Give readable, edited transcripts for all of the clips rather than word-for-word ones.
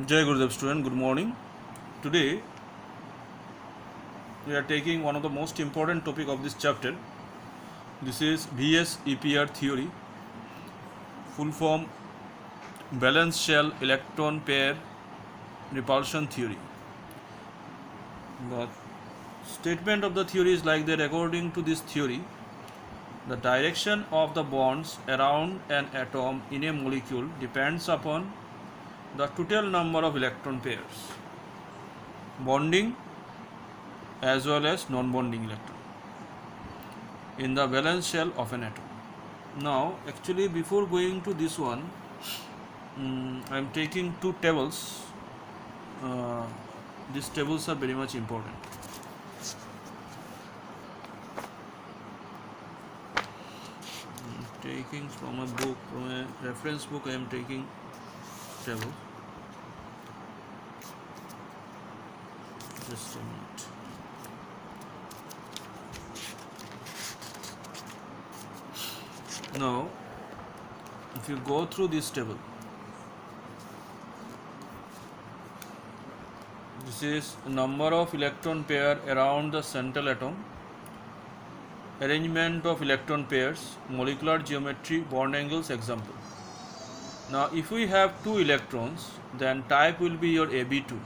Jai Gurudev student, good morning. Today we are taking one of the most important topic of this chapter. This is VS EPR theory, full form valence shell electron pair repulsion theory. The statement of the theory is like that. According to this theory, the direction of the bonds around an atom in a molecule depends upon the total number of electron pairs, bonding as well as non-bonding electron in the valence shell of an atom. Now, actually, before going to this one, I am taking two tables. These tables are very much important. Taking from a book, from a reference book, I am taking table. Just a minute. Now, if you go through this table, this is number of electron pair around the central atom, arrangement of electron pairs, molecular geometry, bond angles, example. Now, if we have two electrons, then type will be your AB2.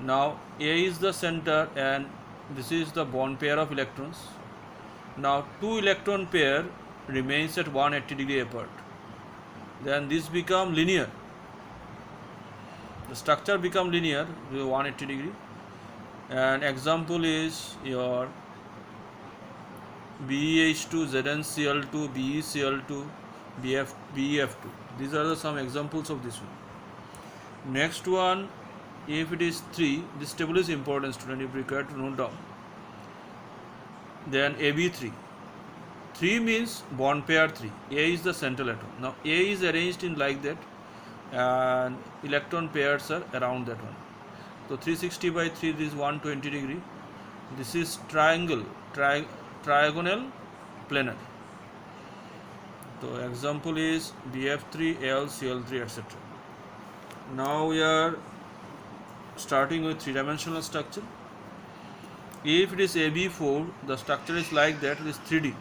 Now, A is the center and this is the bond pair of electrons. Now, two electron pair remains at 180 degree apart. Then this become linear. The structure become linear with 180 degree. And example is your BeH2, ZnCl2, BeCl2, BeF2. These are some examples of this one. Next one, if it is 3, this table is important, student, if required to note down. Then AB3. 3 means bond pair 3. A is the central atom. Now A is arranged in like that and electron pairs are around that one. So 360 by 3, this is 120 degree. This is triangle, triagonal planar. So example is BF3, AlCl3, etc. Now we are starting with three-dimensional structure. If it is AB4, the structure is like that, it is 3D.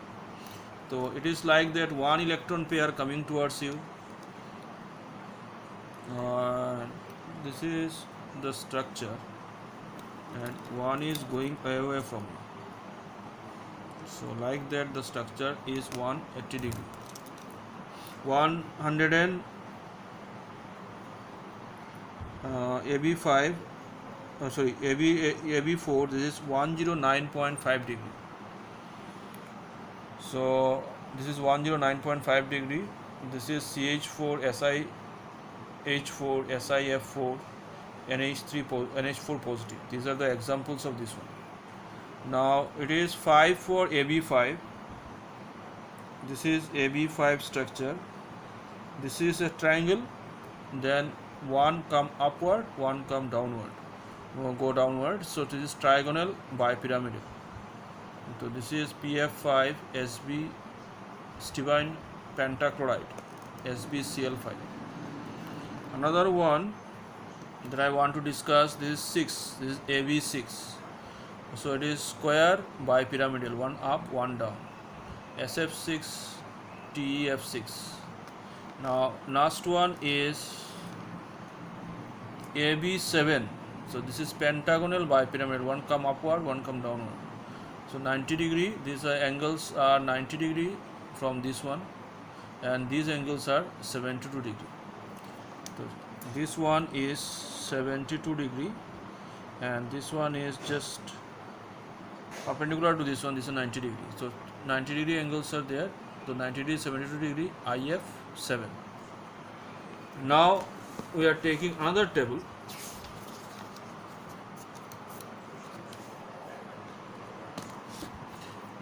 So it is like that, one electron pair coming towards you. This is the structure and one is going away from you. So like that, the structure is 180 degree. 100 and AB5, AB4, this is 109.5 degree. So this is 109.5 degree. This is CH4, SiH4, SiF4, NH4 positive. These are the examples of this one. Now it is 5 for AB5. This is AB5 structure. This is a triangle. Then one come upward, one come downward. Go downward. So this is trigonal bipyramidal. So this is PF5 Sb stibine pentachloride SbCl5. Another one that I want to discuss, this is 6. This is AB6. So it is square bipyramidal, one up, one down. SF6, TEF6. Now last one is AB7. So this is pentagonal bipyramidal, one come upward, one come downward. So 90 degree, these angles are 90 degree from this one and these angles are 72 degree. So this one is 72 degree and this one is just perpendicular to this one. This is 90 degree. So 90 degree angles are there. So 90 degree, 72 degree, IF7. Now we are taking another table.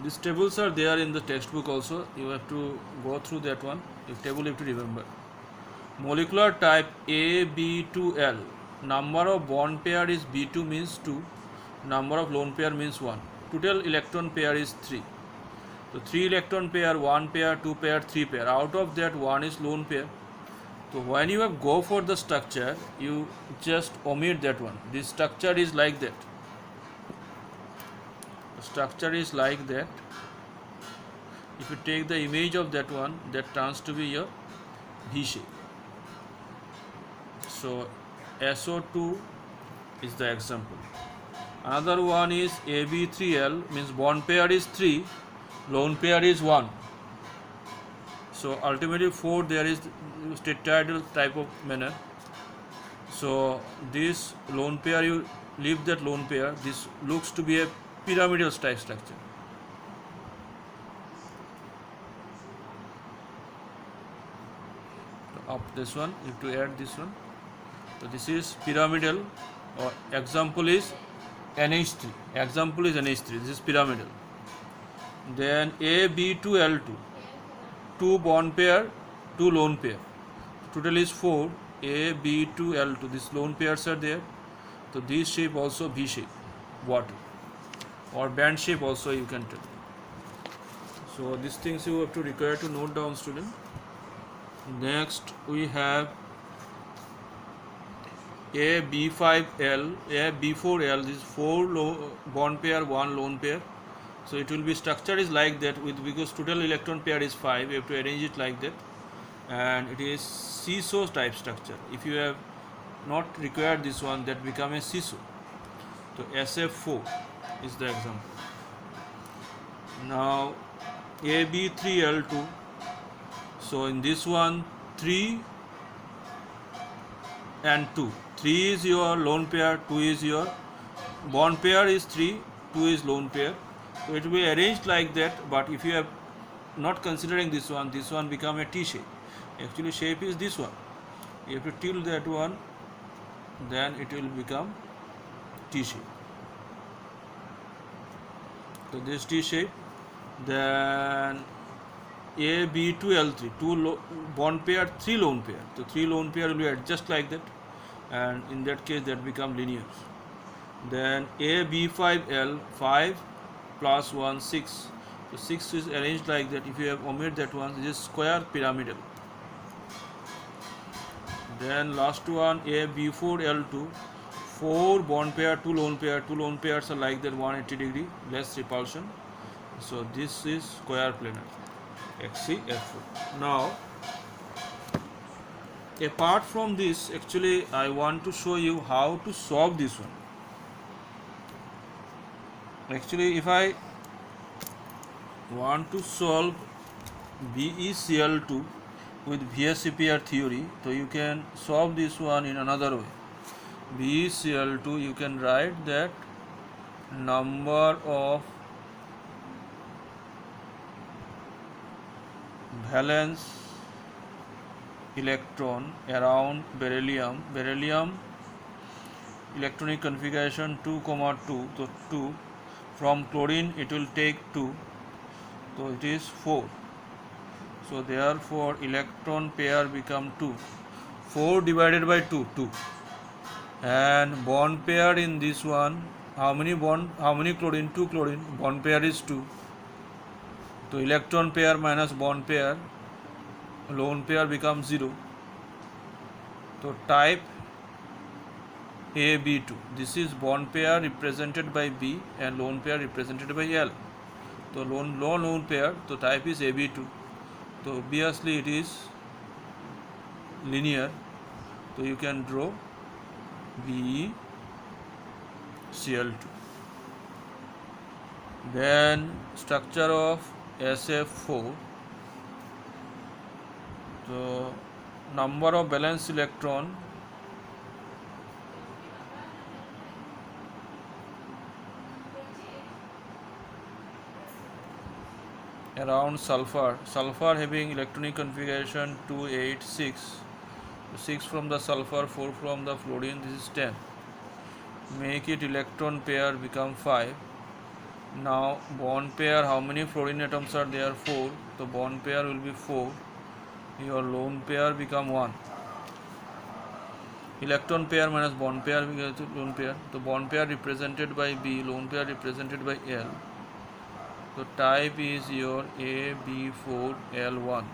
These tables are there in the textbook also. You have to go through that one. If table you have to remember. Molecular type AB2L. Number of bond pair is B2 means 2. Number of lone pair means 1. Total electron pair is 3. So 3 electron pair, 1 pair, 2 pair, 3 pair. Out of that, 1 is lone pair. So when you have go for the structure, you just omit that one. This structure is like that. The structure is like that. If you take the image of that one, that turns to be your V shape. So SO2 is the example. Another one is AB3L, means bond pair is 3, lone pair is 1. So ultimately 4 there is tetrahedral type of manner. So this lone pair, you leave that lone pair, this looks to be a pyramidal type structure. So up this one, you have to add this one. So this is pyramidal, or example is NH3. Example is NH3. This is pyramidal. Then AB2L2, 2 bond pair, 2 lone pair. Total is 4. AB2L2. These lone pairs are there. So this shape also V shape, water, or band shape also you can tell. So these things you have to require to note down, student. Next we have AB5L, AB4L. This is 4 bond pair, 1 lone pair. So it will be structure is like that, with because total electron pair is 5. You have to arrange it like that, and it is seesaw type structure. If you have not required this one, that become a seesaw. So SF4 is the example. Now AB3L2. So in this one, 3 and 2. 3 is your lone pair, 2 is your bond pair is 3, 2 is lone pair. So it will be arranged like that, but if you have not considering this one become a T shape. Actually shape is this one. You have to tilt that one, then it will become T shape. So this T shape. Then AB2L3, 2 bond pair, 3 lone pair. So 3 lone pair will be adjust like that, and in that case that become linear. Then AB5L, 5 plus 1, 6. So 6 is arranged like that. If you have omit that one, this is square pyramidal. Then last one, AB4L2, 4 bond pair, 2 lone pair. 2 lone pairs are like that, 180 degree, less repulsion. So this is square planar, XCF4. Now apart from this, actually I want to show you how to solve this one. Actually, if I want to solve BeCl2 with VSEPR theory, so you can solve this one in another way. BeCl2, you can write that number of valence electron around beryllium electronic configuration 2, 2, so 2. From chlorine it will take 2, so it is 4. So therefore electron pair become 2. 4 divided by 2, 2. And bond pair in this one, how many chlorine? 2 chlorine. Bond pair is 2. So electron pair minus bond pair, lone pair becomes 0. So type AB2. This is bond pair represented by B and lone pair represented by L. So lone pair, so type is AB2. So obviously it is linear. So you can draw BeCl2. Then structure of SF4. So number of valence electron around sulfur having electronic configuration 2, 8, 6. 6 from the sulfur, 4 from the fluorine, this is 10. Make it electron pair become 5. Now bond pair, how many fluorine atoms are there? 4. So bond pair will be 4. Your lone pair become 1. Electron pair minus bond pair becomes lone pair. So bond pair represented by B, lone pair represented by L. So type is your AB4L1.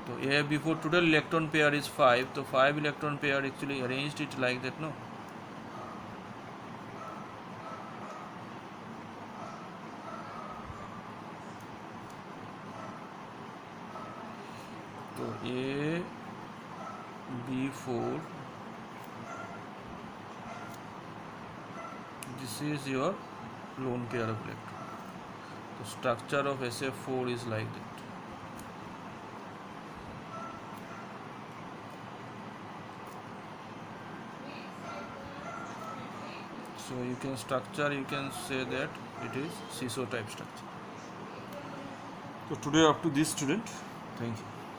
So before total electron pair is 5, so 5 electron pair actually arranged it like that, no? So B4, this is your lone pair of electron. The structure of SF4 is like that. So you can say that it is CISO type structure. So today up to this student. Thank you.